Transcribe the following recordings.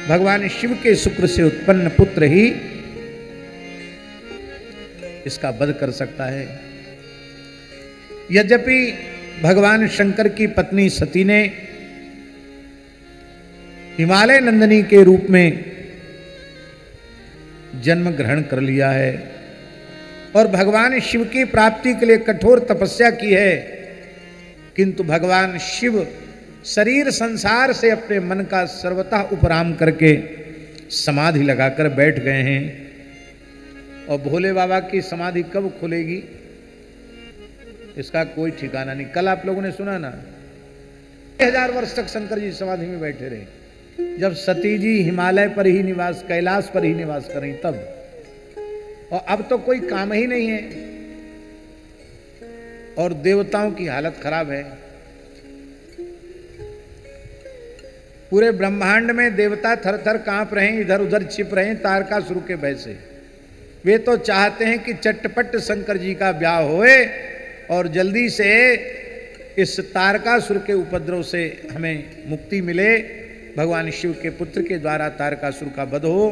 भगवान शिव के शुक्र से उत्पन्न पुत्र ही इसका वध कर सकता है। यद्यपि भगवान शंकर की पत्नी सती ने हिमालय नंदिनी के रूप में जन्म ग्रहण कर लिया है और भगवान शिव की प्राप्ति के लिए कठोर तपस्या की है, किंतु भगवान शिव शरीर संसार से अपने मन का सर्वतः उपराम करके समाधि लगाकर बैठ गए हैं। और भोले बाबा की समाधि कब खुलेगी इसका कोई ठिकाना नहीं। कल आप लोगों ने सुना ना, 1000 वर्ष तक शंकर जी समाधि में बैठे रहे, जब सती जी हिमालय पर ही निवास, कैलाश पर ही निवास कर रही तब। और अब तो कोई काम ही नहीं है और देवताओं की हालत खराब है। पूरे ब्रह्मांड में देवता थर थर कांप रहे हैं, इधर उधर छिप रहे हैं तारकासुर के भय से। वे तो चाहते हैं कि चटपट शंकर जी का ब्याह होए और जल्दी से इस तारकासुर के उपद्रव से हमें मुक्ति मिले, भगवान शिव के पुत्र के द्वारा तारकासुर का वध हो।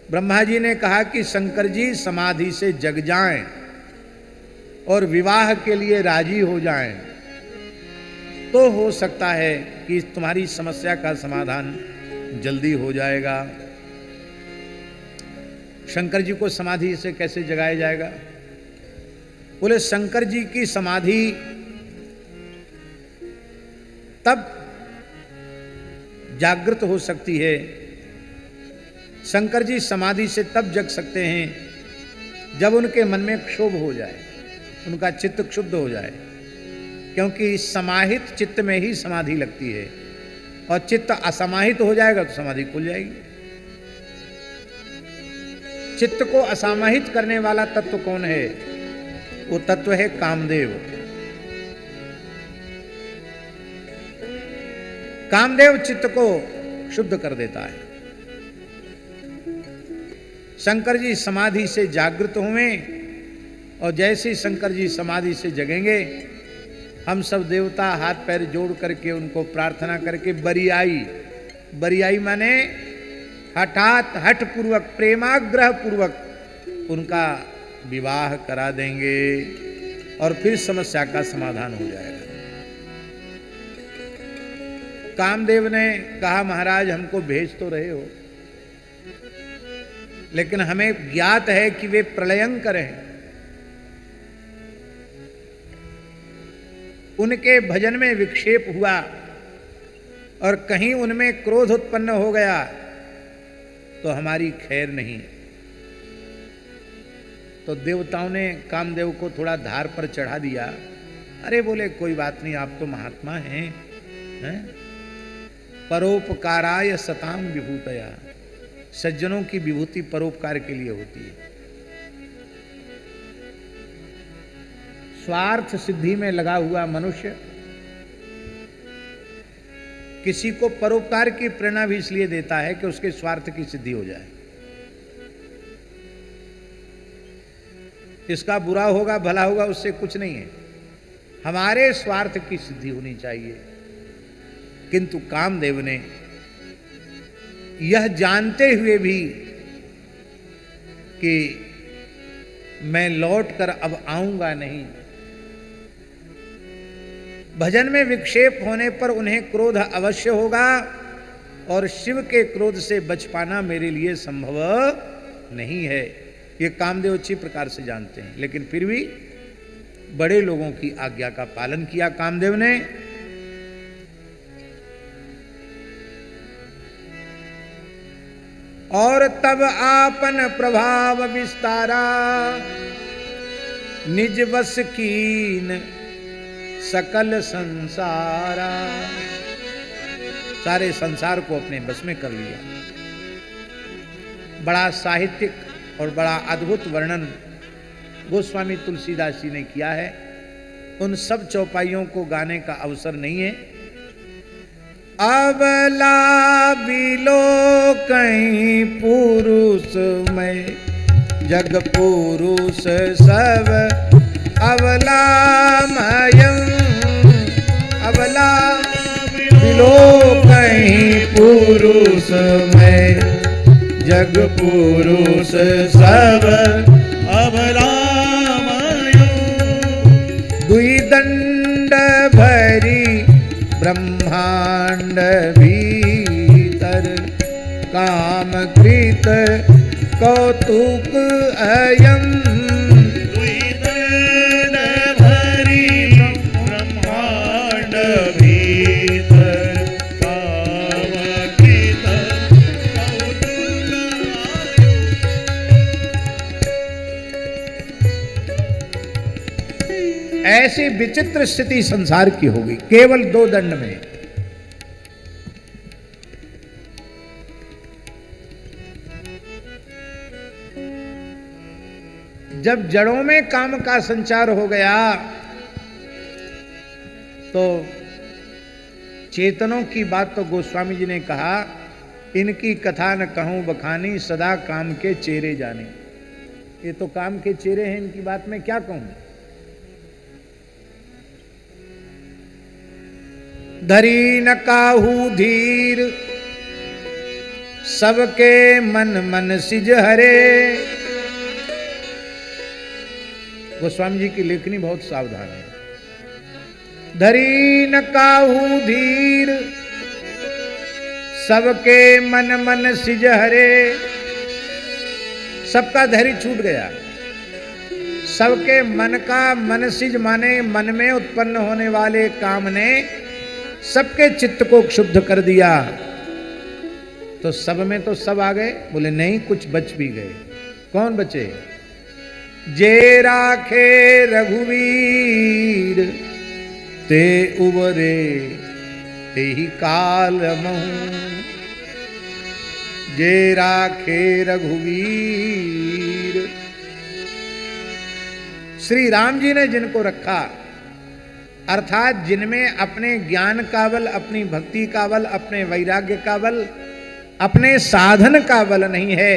ब्रह्मा जी ने कहा कि शंकर जी समाधि से जग जाएं और विवाह के लिए राजी हो जाएं, तो हो सकता है कि तुम्हारी समस्या का समाधान जल्दी हो जाएगा। शंकर जी को समाधि से कैसे जगाया जाएगा? बोले शंकर जी की समाधि तब जागृत हो सकती है, शंकर जी समाधि से तब जग सकते हैं जब उनके मन में क्षोभ हो जाए, उनका चित्त क्षुब्ध हो जाए, क्योंकि समाहित चित्त में ही समाधि लगती है और चित्त असमाहित हो जाएगा तो समाधि खुल जाएगी। चित्त को असमाहित करने वाला तत्व कौन है? वो तत्व है कामदेव। कामदेव चित्त को शुद्ध कर देता है। शंकर जी समाधि से जागृत हुए और जैसे ही शंकर जी समाधि से जगेंगे, हम सब देवता हाथ पैर जोड़ करके उनको प्रार्थना करके बरियाई माने हठात हठ पूर्वक प्रेमाग्रह पूर्वक उनका विवाह करा देंगे और फिर समस्या का समाधान हो जाएगा। कामदेव ने कहा महाराज हमको भेज तो रहे हो, लेकिन हमें ज्ञात है कि वे प्रलयंकर हैं, उनके भजन में विक्षेप हुआ और कहीं उनमें क्रोध उत्पन्न हो गया तो हमारी खैर नहीं। तो देवताओं ने कामदेव को थोड़ा धार पर चढ़ा दिया। अरे बोले कोई बात नहीं, आप तो महात्मा हैं, परोपकाराय सताम विभूतया, सज्जनों की विभूति परोपकार के लिए होती है। स्वार्थ सिद्धि में लगा हुआ मनुष्य किसी को परोपकार की प्रेरणा भी इसलिए देता है कि उसके स्वार्थ की सिद्धि हो जाए। इसका बुरा होगा भला होगा उससे कुछ नहीं है, हमारे स्वार्थ की सिद्धि होनी चाहिए। किंतु कामदेव ने यह जानते हुए भी कि मैं लौटकर अब आऊंगा नहीं, भजन में विक्षेप होने पर उन्हें क्रोध अवश्य होगा और शिव के क्रोध से बच पाना मेरे लिए संभव नहीं है, ये कामदेव अच्छी प्रकार से जानते हैं। लेकिन फिर भी बड़े लोगों की आज्ञा का पालन किया कामदेव ने। और तब आपन प्रभाव विस्तारा, निज वश कीन सकल संसारा, सारे संसार को अपने बस में कर लिया। बड़ा साहित्यिक और बड़ा अद्भुत वर्णन गोस्वामी तुलसीदास जी ने किया है। उन सब चौपाइयों को गाने का अवसर नहीं है। अबला बिलो कहीं पुरुष में, जग पुरुष सब अबलामयम्, अबला बिलो कहीं पुरुष उसमें जग पुरुष सब अब राम दुई दंड भरी ब्रह्मांड भीतर काम कृत कौतुक अयम दुई दंड भरी ब्रह्मांड भीतर काम कृत कौतुक ऐसी विचित्र स्थिति संसार की होगी केवल 2 दंड में। जब जड़ों में काम का संचार हो गया तो चेतनों की बात तो गोस्वामी जी ने कहा, इनकी कथा न कहूं बखानी सदा काम के चेरे जाने। ये तो काम के चेरे हैं, इनकी बात मैं क्या कहूं। धरी न काहू धीर सबके मन मन सिज हरे। गोस्वामी जी की लेखनी बहुत सावधान है। धरी न काहू धीर सबके मन मन सिज हरे। सबका धैर्य छूट गया। सबके मन का मन सिज माने मन में उत्पन्न होने वाले काम ने सबके चित्त को क्षुब्ध कर दिया। तो सब में तो सब आ गए, बोले नहीं कुछ बच भी गए। कौन बचे? जे राखे रघुवीर ते उबरे ते ही काल महू। जे राखे रघुवीर, श्री राम जी ने जिनको रखा, अर्थात जिनमें अपने ज्ञान का बल, अपनी भक्ति का बल, अपने वैराग्य का बल, अपने साधन का बल नहीं है,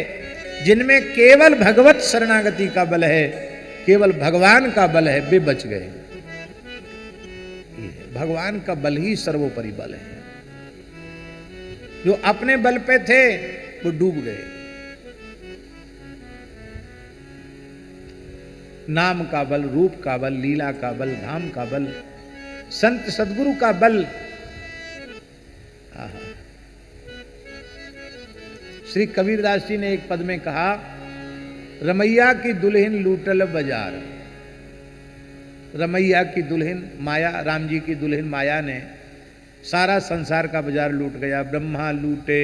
जिनमें केवल भगवत शरणागति का बल है, केवल भगवान का बल है, वे बच गए। भगवान का बल ही सर्वोपरि बल है। जो अपने बल पे थे वो डूब गए। नाम का बल, रूप का बल, लीला का बल, धाम का बल, संत सदगुरु का बल। श्री कबीरदास जी ने एक पद में कहा, रमैया की दुल्हन लूटल बाजार। रमैया की दुल्हन माया, राम जी की दुल्हन माया ने सारा संसार का बाजार लूट गया। ब्रह्मा लूटे,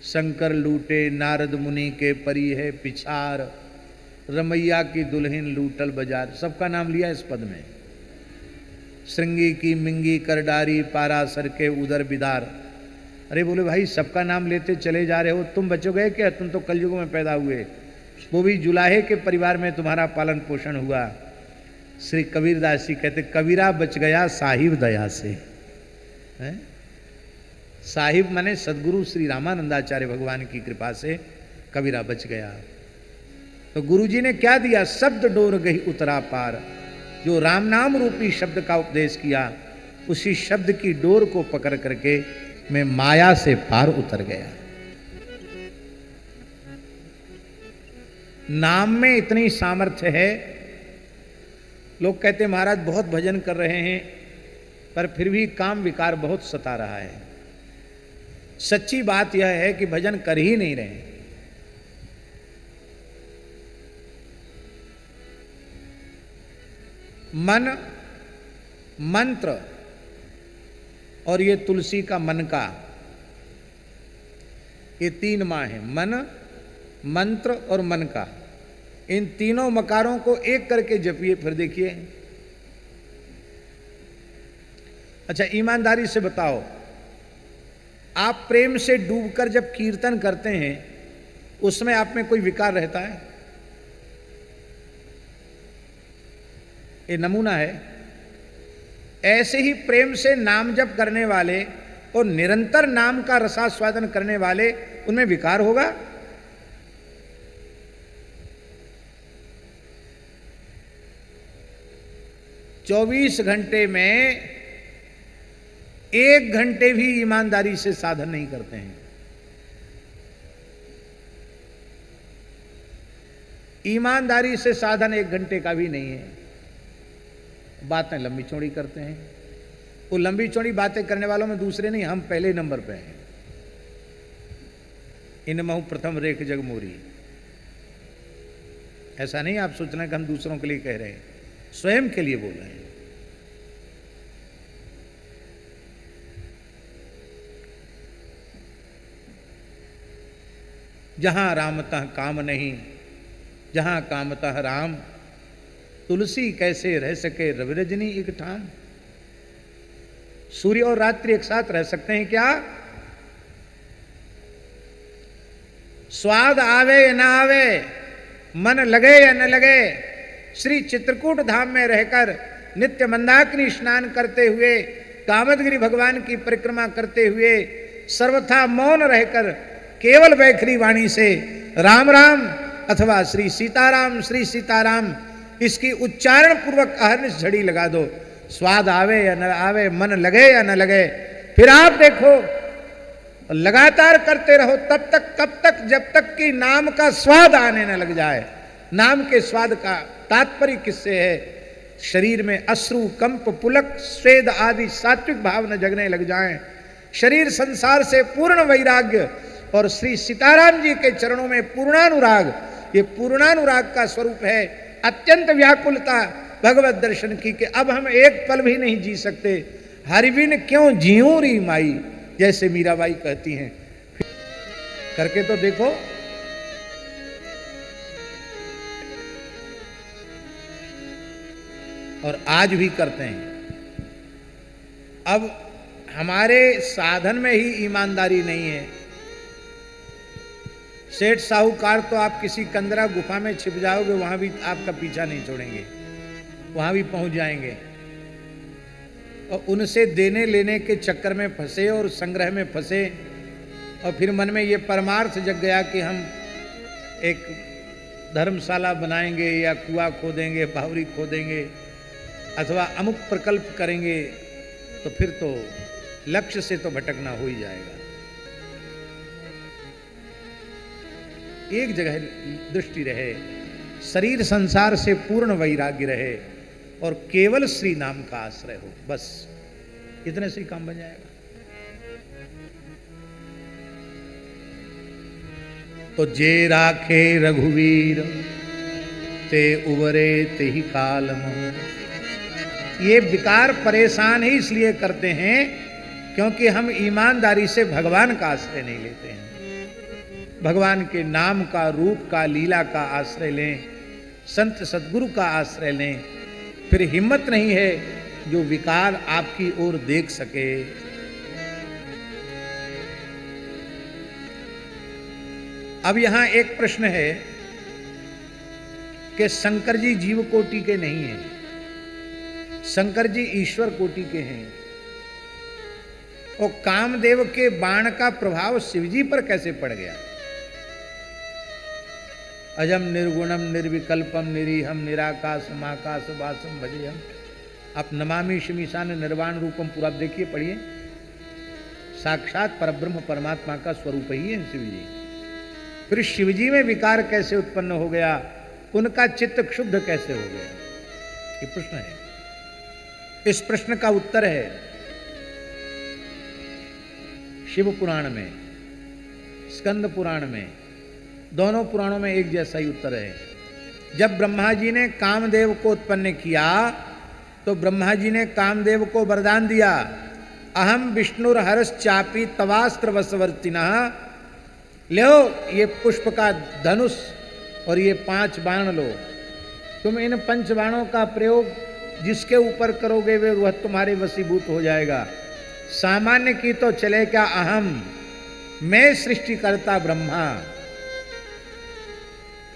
शंकर लूटे, नारद मुनि के परी है पिछार। रमैया की दुल्हन लूटल बाजार, सबका नाम लिया इस पद में। श्रृंगी की मिंगी करडारी, पारासर के उदर बिदार। अरे बोले भाई सबका नाम लेते चले जा रहे हो, तुम बचोगे क्या? तुम तो कलयुग में पैदा हुए, वो भी जुलाहे के परिवार में तुम्हारा पालन पोषण हुआ। श्री कबीरदास जी कहते, कबीरा बच गया साहिब दया से। है? साहिब माने सदगुरु श्री रामानंदाचार्य भगवान की कृपा से कबीरा बच गया। तो गुरु जी ने क्या दिया? शब्द डोर गई उतरा पार। जो राम नाम रूपी शब्द का उपदेश किया, उसी शब्द की डोर को पकड़ करके मैं माया से पार उतर गया। नाम में इतनी सामर्थ्य है। लोग कहते महाराज बहुत भजन कर रहे हैं पर फिर भी काम विकार बहुत सता रहा है। सच्ची बात यह है कि भजन कर ही नहीं रहे। मन, मंत्र और ये तुलसी का मन का, ये 3 माँ है। मन, मंत्र और मन का। इन तीनों मकारों को एक करके जपिए, फिर देखिए। अच्छा ईमानदारी से बताओ, आप प्रेम से डूबकर जब कीर्तन करते हैं उसमें आप में कोई विकार रहता है? ये नमूना है। ऐसे ही प्रेम से नाम जप करने वाले और निरंतर नाम का रसास्वादन करने वाले, उनमें विकार होगा? चौबीस घंटे में 1 घंटे भी ईमानदारी से साधन नहीं करते हैं। ईमानदारी से साधन 1 घंटे का भी नहीं है, बातें लंबी चौड़ी करते हैं। वो लंबी चौड़ी बातें करने वालों में दूसरे नहीं, हम पहले नंबर पे हैं। इन महु प्रथम रेख जगमोरी, ऐसा नहीं आप सोचना कि हम दूसरों के लिए कह रहे हैं, स्वयं के लिए बोल रहे हैं। जहां रामतः काम नहीं, जहां कामतः राम, तुलसी कैसे रह सके रवि रजनी एक ठाम। सूर्य और रात्रि एक साथ रह सकते हैं क्या? स्वाद आवे या ना आवे, मन लगे या न लगे, श्री चित्रकूट धाम में रहकर नित्य मंदाकिनी स्नान करते हुए, कामदगिरि भगवान की परिक्रमा करते हुए, सर्वथा मौन रहकर केवल वैखरी वाणी से राम राम अथवा श्री सीताराम इसकी उच्चारण पूर्वक अहर्निश झड़ी लगा दो। स्वाद आवे या न आवे, मन लगे या न लगे, फिर आप देखो लगातार करते रहो तब तक, कब तक, जब तक कि नाम का स्वाद आने न लग जाए। नाम के स्वाद का तात्पर्य किससे है? शरीर में अश्रु, कंप, पुलक, स्वेद आदि सात्विक भाव न जगने लग जाएं, शरीर संसार से पूर्ण वैराग्य और श्री सीताराम जी के चरणों में पूर्णानुराग, ये पूर्णानुराग का स्वरूप है। अत्यंत व्याकुलता भगवत दर्शन की कि अब हम एक पल भी नहीं जी सकते, हरिबिन क्यों जीऊं री माई, जैसे मीराबाई कहती हैं। करके तो देखो। और आज भी करते हैं। अब हमारे साधन में ही ईमानदारी नहीं है। सेठ साहूकार तो आप किसी कंदरा गुफा में छिप जाओगे, वहां भी आपका पीछा नहीं छोड़ेंगे, वहां भी पहुंच जाएंगे। और उनसे देने लेने के चक्कर में फंसे और संग्रह में फंसे, और फिर मन में ये परमार्थ जग गया कि हम एक धर्मशाला बनाएंगे या कुआं खोदेंगे, बावरी खोदेंगे अथवा अमुक प्रकल्प करेंगे, तो फिर तो लक्ष्य से तो भटकना हो ही जाएगा। एक जगह दृष्टि रहे, शरीर संसार से पूर्ण वैराग्य रहे और केवल श्री नाम का आश्रय हो, बस इतने से ही काम बन जाएगा। तो जे राखे रघुवीर ते उबरे ते ही कालम। ये विकार परेशान ही इसलिए करते हैं क्योंकि हम ईमानदारी से भगवान का आश्रय नहीं लेते हैं। भगवान के नाम का, रूप का, लीला का आश्रय लें, संत सद्गुरु का आश्रय लें, फिर हिम्मत नहीं है जो विकार आपकी ओर देख सके। अब यहां एक प्रश्न है कि शंकर जी जीव कोटि के नहीं हैं, शंकर जी ईश्वर कोटि के हैं। और कामदेव के बाण का प्रभाव शिवजी पर कैसे पड़ गया? अजम निर्गुणम निर्विकल्पम निरीहम निराकाशम आकाश वासम भजेयम। आप नमामि शिमीशान निर्वाण रूपम पूरा देखिए, पढ़िए। साक्षात परब्रह्म परमात्मा का स्वरूप ही है शिवजी। फिर शिवजी में विकार कैसे उत्पन्न हो गया? उनका चित्त क्षुब्ध कैसे हो गया? ये प्रश्न है। इस प्रश्न का उत्तर है शिव पुराण में, स्कंद पुराण में, दोनों पुराणों में एक जैसा ही उत्तर है। जब ब्रह्मा जी ने कामदेव को उत्पन्न किया तो ब्रह्मा जी ने कामदेव को वरदान दिया, अहम विष्णुर हर्ष चापी तवास्त्र वसवर्तिना। लो ये पुष्प का धनुष और ये 5 बाण लो, तुम इन 5 बाणों का प्रयोग जिसके ऊपर करोगे वे वह तुम्हारे वशीभूत हो जाएगा। सामान्य की तो चले क्या, अहम मैं सृष्टिकर्ता ब्रह्मा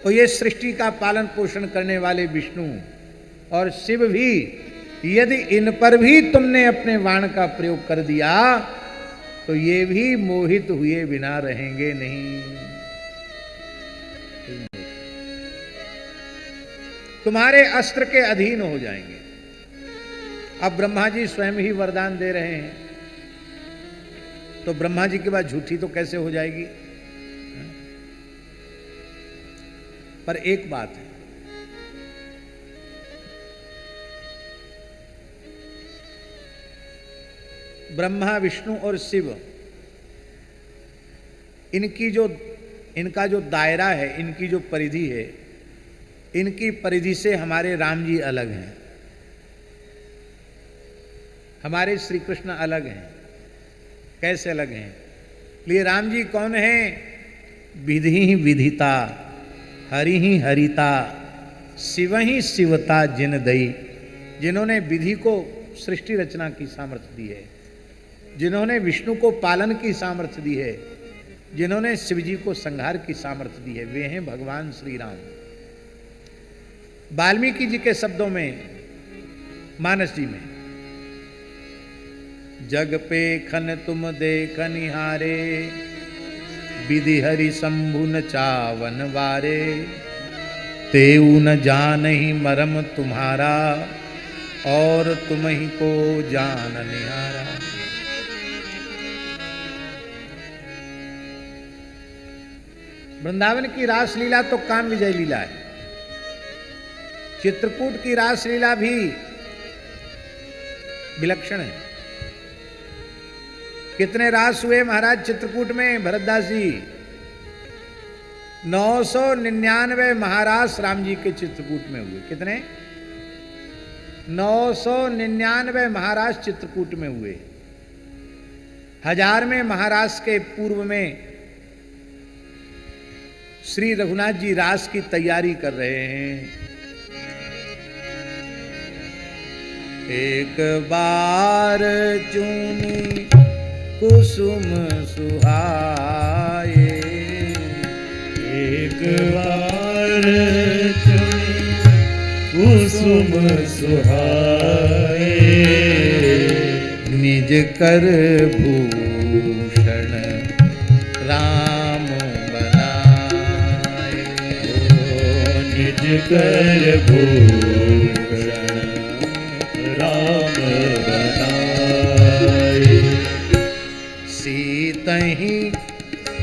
और ये सृष्टि का पालन पोषण करने वाले विष्णु और शिव भी, यदि इन पर भी तुमने अपने बाण का प्रयोग कर दिया तो ये भी मोहित हुए बिना रहेंगे नहीं। तुम्हारे अस्त्र के अधीन हो जाएंगे। अब ब्रह्मा जी स्वयं ही वरदान दे रहे हैं तो ब्रह्मा जी की बात झूठी तो कैसे हो जाएगी? पर एक बात है, ब्रह्मा विष्णु और शिव इनका जो दायरा है, इनकी जो परिधि है, इनकी परिधि से हमारे राम जी अलग हैं, हमारे श्री कृष्ण अलग हैं। कैसे अलग हैं? लिए राम जी कौन हैं? विधि ही विधिता, हरि ही हरिता, शिव ही शिवता जिन दई। जिन्होंने विधि को सृष्टि रचना की सामर्थ्य दी है, जिन्होंने विष्णु को पालन की सामर्थ्य दी है, जिन्होंने शिव जी को संहार की सामर्थ्य दी है, वे हैं भगवान श्री राम। वाल्मीकि जी के शब्दों में, मानस जी में, जग पे खन तुम देख निहारे, विधि हरि शंभु न चावन वारे, तेऊ न जान ही मरम तुम्हारा, और तुम ही को जान निहारा। वृंदावन की रासलीला तो काम विजय लीला है, चित्रकूट की रासलीला भी विलक्षण है। कितने रास हुए महाराज चित्रकूट में भरतदास जी? 999 महारास राम जी के चित्रकूट में हुए। कितने? 999 महारास चित्रकूट में हुए। 1000 में महारास के पूर्व में श्री रघुनाथ जी रास की तैयारी कर रहे हैं। एक बार चूनी कुसुम सुहाए, एक बार चुनी कुसुम सुहाए, निज कर भूषण राम बनाए। निज कर भूषण राम बनाए। सीतहि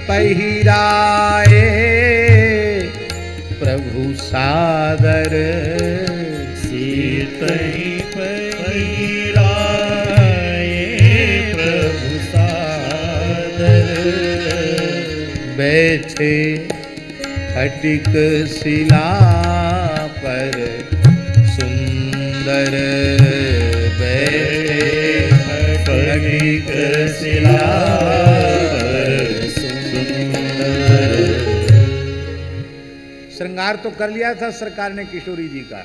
पहिराए प्रभु सादर, सीतहि पहिराए प्रभु सादर, बैठे फटिक शिला पर सुंदर, बैठे फटिक शिला पर सुंदर। श्रृंगार तो कर लिया था सरकार ने किशोरी जी का,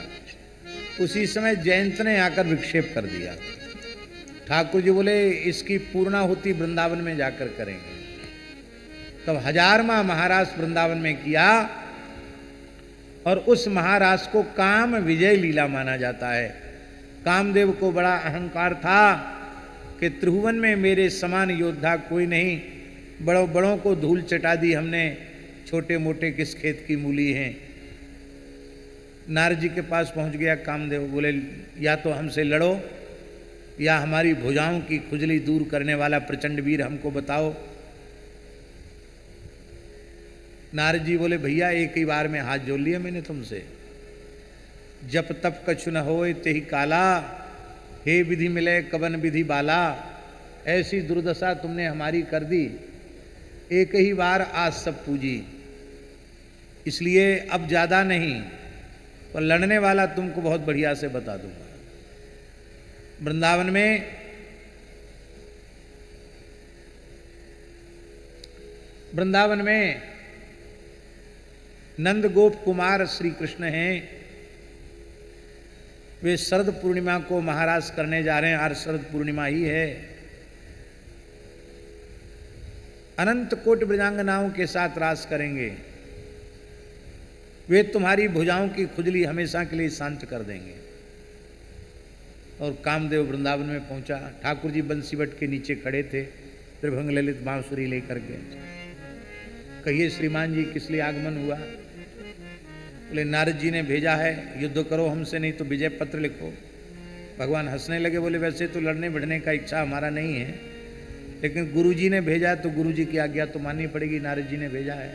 उसी समय जयंत ने आकर विक्षेप कर दिया। ठाकुर जी बोले इसकी पूर्णाहुति वृंदावन में जाकर करेंगे। तब 1000वां महारास वृंदावन में किया, और उस महारास को काम विजय लीला माना जाता है। कामदेव को बड़ा अहंकार था कि त्रिभुवन में मेरे समान योद्धा कोई नहीं, बड़ों बड़ों को धूल चटा दी हमने, छोटे मोटे किस खेत की मूली हैं। नारद जी के पास पहुंच गया कामदेव, बोले या तो हमसे लड़ो या हमारी भुजाओं की खुजली दूर करने वाला प्रचंड वीर हमको बताओ। नारद जी बोले भैया एक ही बार में हाथ जोड़ लिया मैंने तुमसे, जप तप कछु न होए तेहि काला, हे विधि मिले कवन विधि बाला। ऐसी दुर्दशा तुमने हमारी कर दी, एक ही बार आज सब पूजी, इसलिए अब ज्यादा नहीं, पर लड़ने वाला तुमको बहुत बढ़िया से बता दूंगा। वृंदावन में नंद गोप कुमार श्री कृष्ण हैं। वे शरद पूर्णिमा को महारास करने जा रहे हैं, आज शरद पूर्णिमा ही है। अनंत कोटि ब्रजांगनाओं के साथ रास करेंगे। वे तुम्हारी भुजाओं की खुजली हमेशा के लिए शांत कर देंगे। और कामदेव वृंदावन में पहुंचा। ठाकुर जी बंसीवट के नीचे खड़े थे, त्रिभंग ललित बांसुरी लेकर के। कहिए श्रीमान जी किस लिए आगमन हुआ? बोले नारद जी ने भेजा है, युद्ध करो हमसे, नहीं तो विजय पत्र लिखो। भगवान हंसने लगे, बोले वैसे तो लड़ने भिड़ने का इच्छा हमारा नहीं है, लेकिन गुरु जी ने भेजा है तो गुरु जी की आज्ञा तो माननी पड़ेगी, नारद जी ने भेजा है।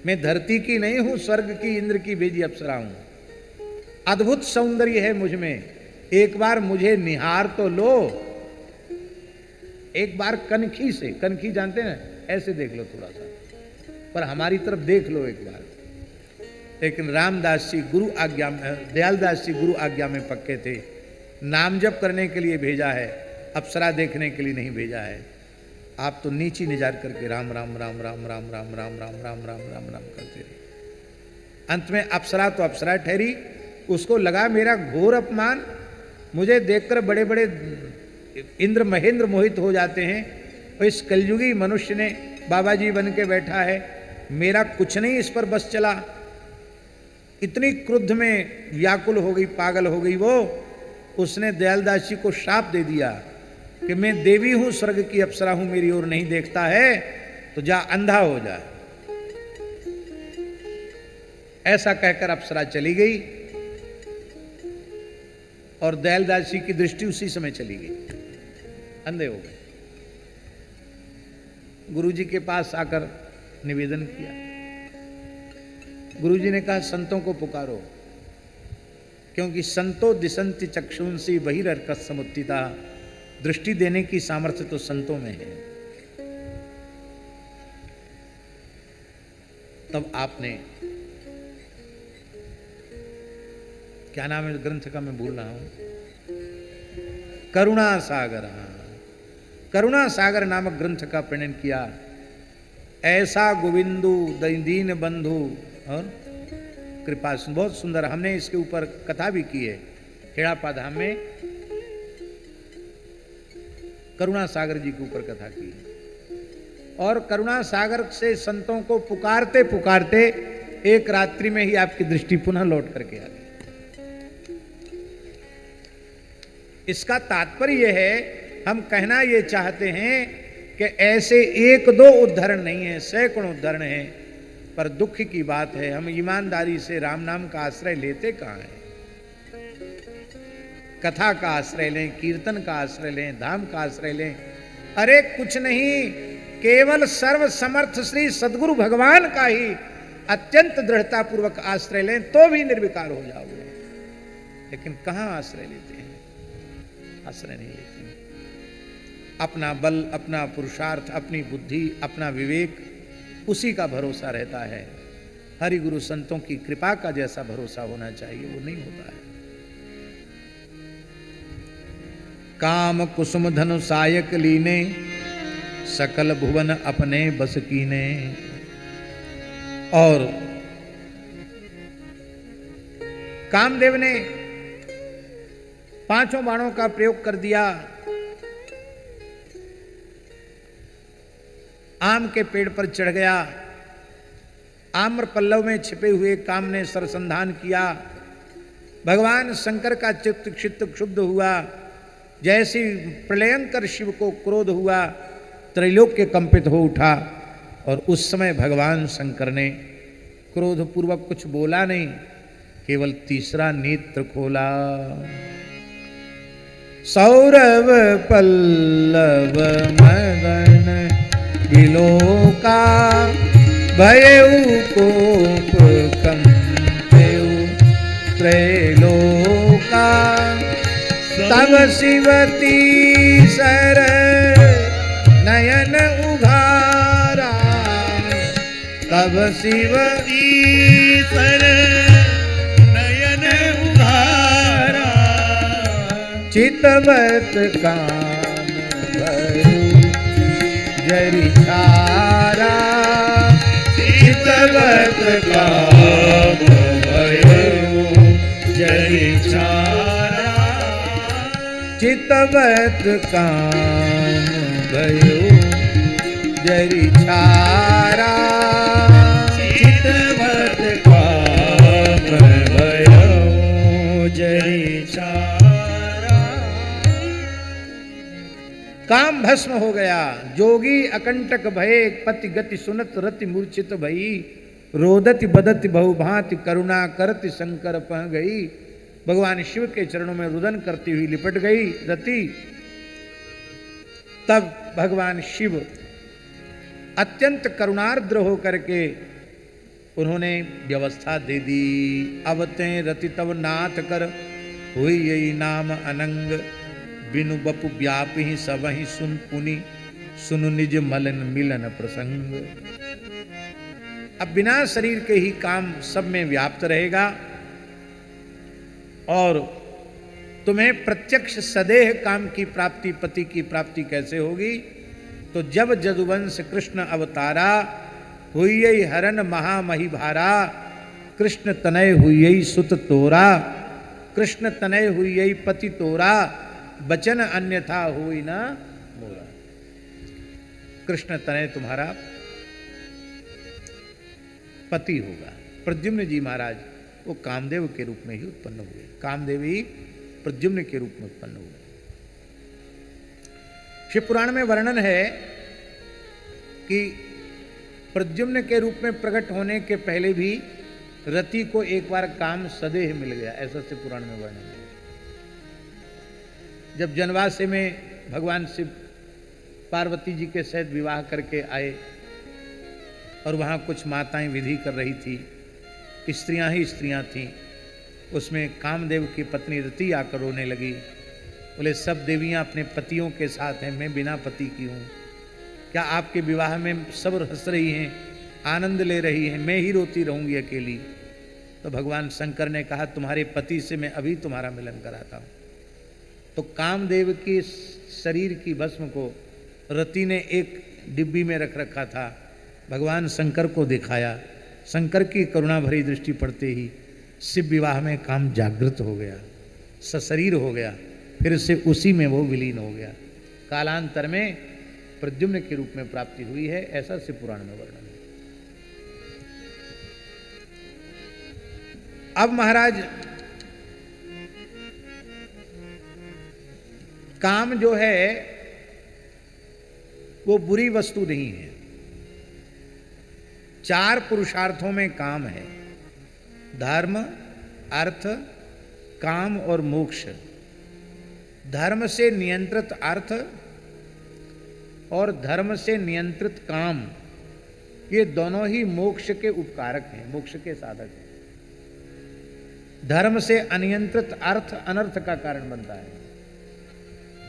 मैं धरती की नहीं हूं, स्वर्ग की इंद्र की भेजी अप्सरा हूं। अद्भुत सौंदर्य है मुझ में, एक बार मुझे निहार तो लो। एक बार कनखी से, कनखी जानते हैं, ऐसे देख लो थोड़ा सा, पर हमारी तरफ देख लो एक बार। लेकिन रामदास जी गुरु आज्ञा में, दयालदास जी गुरु आज्ञा में पक्के थे। नाम जप करने के लिए भेजा है, अप्सरा देखने के लिए नहीं भेजा है। आप तो नीची निजार करके राम राम राम राम राम राम राम राम राम राम राम राम करते रहे। अंत में अप्सरा तो अप्सरा ठहरी, उसको लगा मेरा घोर अपमान, मुझे देखकर बड़े बड़े इंद्र महेंद्र मोहित हो जाते हैं, और इस कलयुगी मनुष्य ने बाबा जी बन के बैठा है, मेरा कुछ नहीं इस पर बस चला। इतनी क्रुद्ध में व्याकुल हो गई, पागल हो गई वो। उसने दयालदास जी को शाप दे दिया कि मैं देवी हूं, स्वर्ग की अप्सरा हूं, मेरी ओर नहीं देखता है तो जा अंधा हो जा। ऐसा कहकर अप्सरा चली गई और दयालदास जी की दृष्टि उसी समय चली गई, अंधे हो गए। गुरुजी के पास आकर निवेदन किया। गुरुजी ने कहा संतों को पुकारो, क्योंकि संतो दिशंति चक्षुंसी बहिर्क समुत्थिता, दृष्टि देने की सामर्थ्य तो संतों में है। तब आपने, क्या नाम है ग्रंथ का, मैं भूल रहा हूं, करुणा सागर, करुणा सागर नामक ग्रंथ का प्रणयन किया। ऐसा गोविंदु दीन बंधु और कृपा, बहुत सुंदर। हमने इसके ऊपर कथा भी की है खेड़ापा धाम में, करुणा सागर जी के ऊपर कथा की है। और करुणा सागर से संतों को पुकारते पुकारते एक रात्रि में ही आपकी दृष्टि पुनः लौट करके आ गई। इसका तात्पर्य यह है, हम कहना ये चाहते हैं कि ऐसे एक दो उदाहरण नहीं है, सैकड़ों उदाहरण हैं। पर दुख की बात है, हम ईमानदारी से राम नाम का आश्रय लेते कहाँ हैं। कथा का आश्रय लें, कीर्तन का आश्रय लें, धाम का आश्रय लें, अरे कुछ नहीं, केवल सर्व समर्थ श्री सदगुरु भगवान का ही अत्यंत दृढ़ता पूर्वक आश्रय लें तो भी निर्विकार हो जाओगे। लेकिन कहां आश्रय लेते हैं, आश्रय नहीं लेते हैं। अपना बल, अपना पुरुषार्थ, अपनी बुद्धि, अपना विवेक, उसी का भरोसा रहता है। हरि गुरु संतों की कृपा का जैसा भरोसा होना चाहिए वो नहीं होता है। काम कुसुम धनु सायक लीने, सकल भुवन अपने बस कीने। और कामदेव ने पांचों बाणों का प्रयोग कर दिया। आम के पेड़ पर चढ़ गया, आम्र पल्लव में छिपे हुए काम ने सरसंधान किया। भगवान शंकर का चित्त क्षुब्ध हुआ। जैसी प्रलयंकर शिव को क्रोध हुआ, त्रैलोक्य कंपित हो उठा। और उस समय भगवान शंकर ने क्रोध पूर्वक कुछ बोला नहीं, केवल तीसरा नेत्र खोला। सौरव पल्लव मदन विलोका, भयउ कोप कंपेउ त्रैलोका। तब शिवती सर नयन उघारा, तब शिवती सर नयन उघारा। चितवत काम भयउ जरि छारा, चितवत काम भयउ जरि छारा। चितवत काम भयउ जरि छारा। चितवत काम भयउ जरि छारा। काम भस्म हो गया। जोगी अकंटक भये, पति गति सुनत रति मूर्छित भई। रोदति बदति बहुभांति, करुणा करति शंकर पह गई। भगवान शिव के चरणों में रुदन करती हुई लिपट गई रति। तब भगवान शिव अत्यंत करुणार्द्र होकर के उन्होंने व्यवस्था दे दी। अब ते रति तब नाथ कर हुई यही नाम अनंग, बिनु बपु व्यापी सबहि सुन पुनि, सुनु निज मलन मिलन प्रसंग। अब बिना शरीर के ही काम सब में व्याप्त रहेगा और तुम्हें प्रत्यक्ष सदेह काम की प्राप्ति, पति की प्राप्ति कैसे होगी? तो जब जदुवंश कृष्ण अवतारा, हुई हरन महामही भारा, कृष्ण तनय हुई सुत तोरा, कृष्ण तनय हुई पति तोरा, बचन अन्यथा हुई ना मोरा। कृष्ण तनय तुम्हारा पति होगा। प्रद्युम्न जी महाराज वो कामदेव के रूप में ही उत्पन्न हुए, कामदेव ही प्रद्युम्न के रूप में उत्पन्न हुए। शिव पुराण में वर्णन है कि प्रद्युम्न के रूप में प्रकट होने के पहले भी रति को एक बार काम सदेह मिल गया, ऐसा शिव पुराण में वर्णन है। जब जनवासे में भगवान शिव पार्वती जी के साथ विवाह करके आए और वहाँ कुछ माताएं विधि कर रही थी, स्त्रियां ही स्त्रियां थीं, उसमें कामदेव की पत्नी रति आकर रोने लगी। बोले सब देवियां अपने पतियों के साथ हैं, मैं बिना पति की हूँ, क्या आपके विवाह में सब हंस रही हैं, आनंद ले रही हैं, मैं ही रोती रहूँगी अकेली? तो भगवान शंकर ने कहा तुम्हारे पति से मैं अभी तुम्हारा मिलन कराता हूँ। तो कामदेव के शरीर की भस्म को रति ने एक डिब्बी में रख रखा था, भगवान शंकर को दिखाया। शंकर की करुणा भरी दृष्टि पड़ते ही शिव विवाह में काम जागृत हो गया, सशरीर हो गया, फिर से उसी में वो विलीन हो गया। कालांतर में प्रद्युम्न के रूप में प्राप्ति हुई है, ऐसा शिव पुराण में वर्णन है। अब महाराज काम जो है वो बुरी वस्तु नहीं है। 4 पुरुषार्थों में काम है, धर्म, अर्थ, काम और मोक्ष। धर्म से नियंत्रित अर्थ और धर्म से नियंत्रित काम, ये दोनों ही मोक्ष के उपकारक हैं, मोक्ष के साधक हैं। धर्म से अनियंत्रित अर्थ अनर्थ का कारण बनता है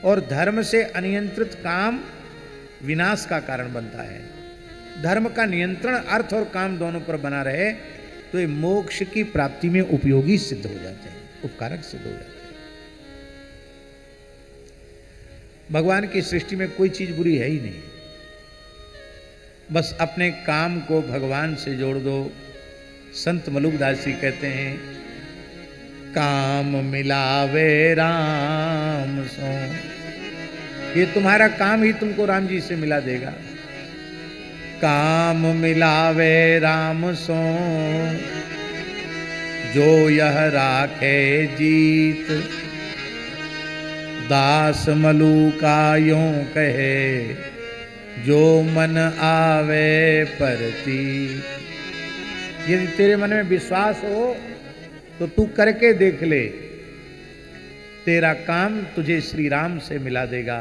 और धर्म से अनियंत्रित काम विनाश का कारण बनता है। धर्म का नियंत्रण अर्थ और काम दोनों पर बना रहे तो ये मोक्ष की प्राप्ति में उपयोगी सिद्ध हो जाते हैं, उपकारक सिद्ध हो जाते हैं। भगवान की सृष्टि में कोई चीज बुरी है ही नहीं, बस अपने काम को भगवान से जोड़ दो। संत मलुकदास जी कहते हैं, काम मिलावे राम सो, ये तुम्हारा काम ही तुमको राम जी से मिला देगा। काम मिलावे राम सो, जो यह राखे जीत, दास मलूका यों कहे, जो मन आवे परती। यदि तेरे मन में विश्वास हो तो तू करके देख ले, तेरा काम तुझे श्री राम से मिला देगा।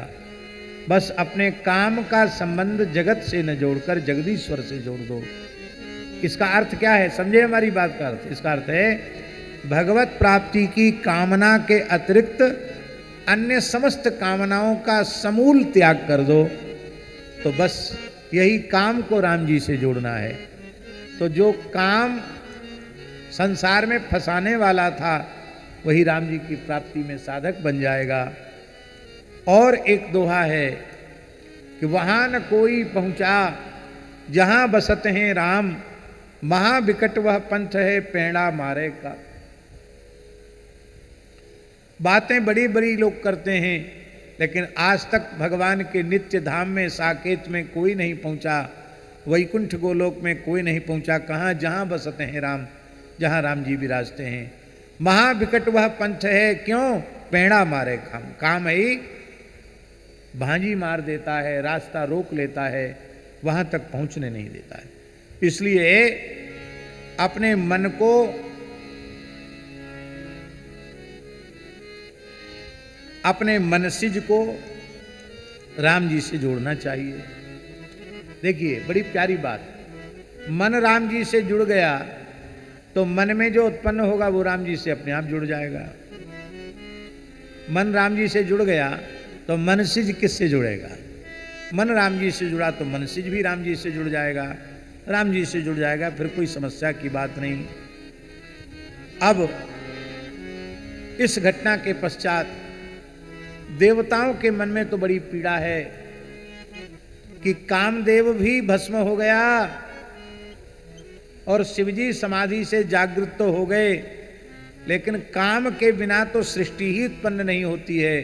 बस अपने काम का संबंध जगत से न जोड़कर जगदीश्वर से जोड़ दो। इसका अर्थ क्या है, समझे हमारी बात का अर्थ? इसका अर्थ है भगवत प्राप्ति की कामना के अतिरिक्त अन्य समस्त कामनाओं का समूल त्याग कर दो। तो बस यही काम को राम जी से जोड़ना है। तो जो काम संसार में फंसाने वाला था वही राम जी की प्राप्ति में साधक बन जाएगा। और एक दोहा है कि वहां न कोई पहुंचा जहां बसत हैं राम, महाविकट वह पंथ है पेड़ा मारे का। बातें बड़ी बड़ी लोग करते हैं लेकिन आज तक भगवान के नित्य धाम में साकेत में कोई नहीं पहुंचा, वैकुंठ गोलोक में कोई नहीं पहुंचा। कहाँ? जहां बसते हैं राम, जहां राम जी विराजते हैं। महाविकट वह पंथ है, क्यों? पेड़ा मारे काम। काम ही भांजी मार देता है, रास्ता रोक लेता है, वहां तक पहुंचने नहीं देता है। इसलिए अपने मन को अपने मनसिज को राम जी से जोड़ना चाहिए। देखिए बड़ी प्यारी बात, मन राम जी से जुड़ गया तो मन में जो उत्पन्न होगा वो राम जी से अपने आप जुड़ जाएगा। मन राम जी से जुड़ गया तो मनसिज किससे जुड़ेगा? मन राम जी से जुड़ा तो मनसिज भी राम जी से जुड़ जाएगा, राम जी से जुड़ जाएगा, फिर कोई समस्या की बात नहीं। अब इस घटना के पश्चात देवताओं के मन में तो बड़ी पीड़ा है कि कामदेव भी भस्म हो गया और शिवजी समाधि से जागृत तो हो गए, लेकिन काम के बिना तो सृष्टि ही उत्पन्न नहीं होती है।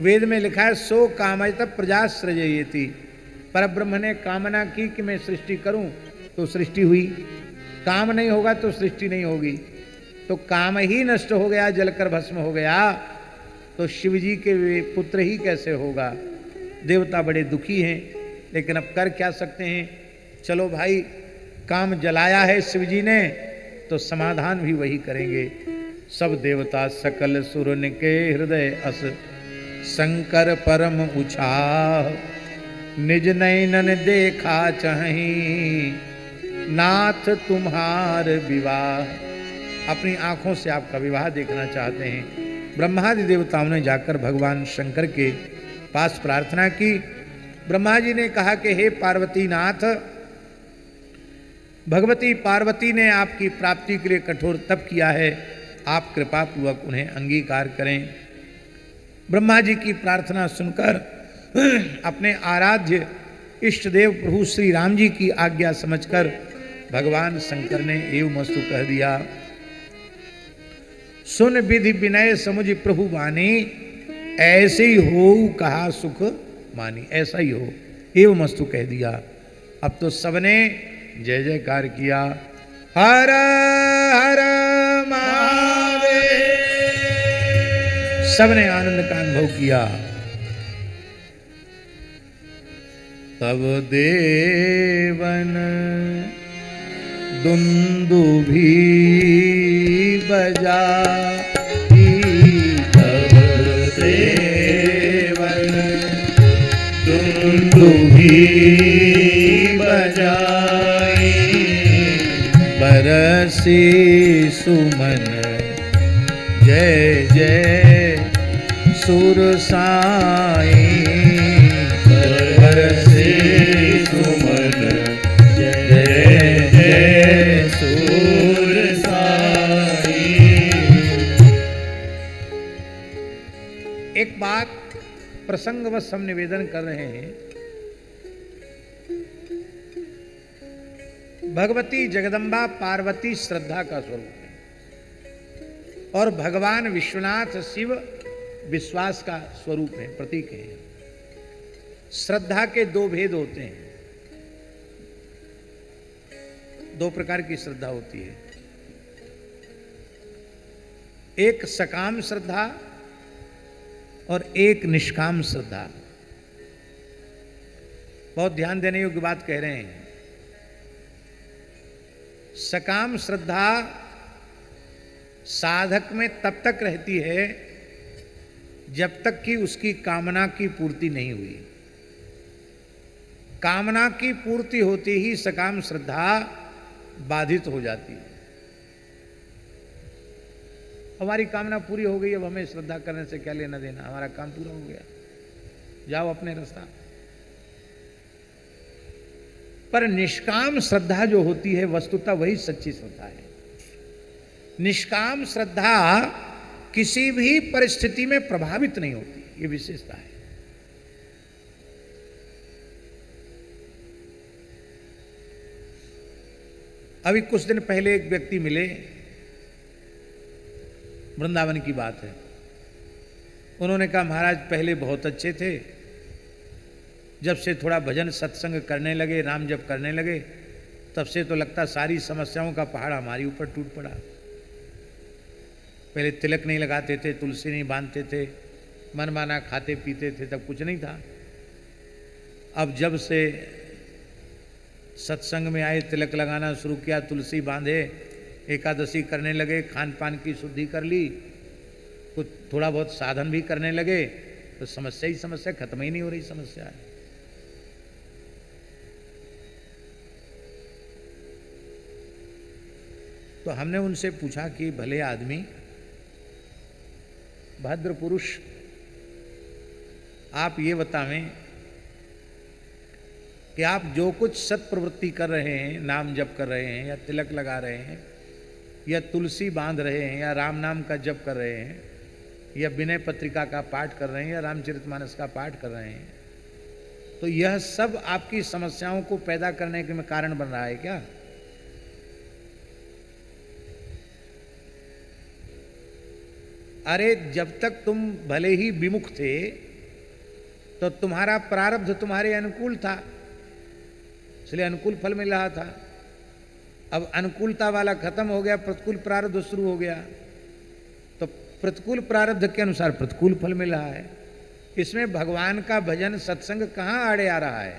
वेद में लिखा है सो कामयत प्रजा सृजयति, परब्रह्म ने कामना की कि मैं सृष्टि करूं तो सृष्टि हुई, काम नहीं होगा तो सृष्टि नहीं होगी। तो काम ही नष्ट हो गया, जलकर भस्म हो गया, तो शिवजी के पुत्र ही कैसे होगा? देवता बड़े दुखी हैं, लेकिन अब कर क्या सकते हैं? चलो भाई, काम जलाया है शिवजी ने तो समाधान भी वही करेंगे। सब देवता सकल सुरन के हृदय अस शंकर परम उछाह, निज नैनन देखा चाही नाथ तुम्हार विवाह। अपनी आंखों से आपका विवाह देखना चाहते हैं। ब्रह्मादि देवताओं ने जाकर भगवान शंकर के पास प्रार्थना की। ब्रह्मा जी ने कहा कि हे पार्वती नाथ, भगवती पार्वती ने आपकी प्राप्ति के लिए कठोर तप किया है, आप कृपा पूर्वक उन्हें अंगीकार करें। ब्रह्मा जी की प्रार्थना सुनकर अपने आराध्य इष्ट देव प्रभु श्री राम जी की आज्ञा समझकर भगवान शंकर ने एवमस्तु कह दिया। सुन विधि विनय समुझ प्रभु वाणी, ऐसे ही हो कहा सुख मानी। ऐसा ही हो, एवमस्तु कह दिया। अब तो सबने जय जयकार किया। हर हर महादेव, सबने आनंद का अनुभव किया। तब देवन दुंदुभी बजा, तब देवन दुंदुभी बजाई, बरसी सुमन जय जय सुर साई, बरसी सुमन जय जय सुर साई। एक बात प्रसंगवश हम निवेदन कर रहे हैं। भगवती जगदम्बा पार्वती श्रद्धा का स्वरूप है और भगवान विश्वनाथ शिव विश्वास का स्वरूप है, प्रतीक है। श्रद्धा के दो भेद होते हैं, दो प्रकार की श्रद्धा होती है। एक सकाम श्रद्धा और एक निष्काम श्रद्धा। बहुत ध्यान देने योग्य बात कह रहे हैं। सकाम श्रद्धा साधक में तब तक रहती है जब तक कि उसकी कामना की पूर्ति नहीं हुई। कामना की पूर्ति होते ही सकाम श्रद्धा बाधित हो जाती है। हमारी कामना पूरी हो गई, अब हमें श्रद्धा करने से क्या लेना देना, हमारा काम पूरा हो गया, जाओ अपने रास्ता। पर निष्काम श्रद्धा जो होती है वस्तुतः वही सच्ची श्रद्धा है। निष्काम श्रद्धा किसी भी परिस्थिति में प्रभावित नहीं होती, ये विशेषता है। अभी कुछ दिन पहले एक व्यक्ति मिले, वृंदावन की बात है। उन्होंने कहा महाराज पहले बहुत अच्छे थे, जब से थोड़ा भजन सत्संग करने लगे, नाम जप करने लगे, तब से तो लगता सारी समस्याओं का पहाड़ हमारी ऊपर टूट पड़ा। पहले तिलक नहीं लगाते थे, तुलसी नहीं बांधते थे, मनमाना खाते पीते थे, तब कुछ नहीं था। अब जब से सत्संग में आए, तिलक लगाना शुरू किया, तुलसी बांधे, एकादशी करने लगे, खान पान की शुद्धि कर ली, कुछ थोड़ा बहुत साधन भी करने लगे, तो समस्या ही समस्या, खत्म ही नहीं हो रही समस्या है। तो हमने उनसे पूछा कि भले आदमी, भद्र पुरुष, आप ये बतावें कि आप जो कुछ सत्प्रवृत्ति कर रहे हैं, नाम जप कर रहे हैं या तिलक लगा रहे हैं या तुलसी बांध रहे हैं या राम नाम का जप कर रहे हैं या विनय पत्रिका का पाठ कर रहे हैं या रामचरितमानस का पाठ कर रहे हैं, तो यह सब आपकी समस्याओं को पैदा करने के में कारण बन रहा है क्या? अरे जब तक तुम भले ही विमुख थे तो तुम्हारा प्रारब्ध तुम्हारे अनुकूल था, इसलिए अनुकूल फल मिल रहा था। अब अनुकूलता वाला खत्म हो गया, प्रतिकूल प्रारब्ध शुरू हो गया, तो प्रतिकूल प्रारब्ध के अनुसार प्रतिकूल फल मिल रहा है। इसमें भगवान का भजन सत्संग कहाँ आड़े आ रहा है?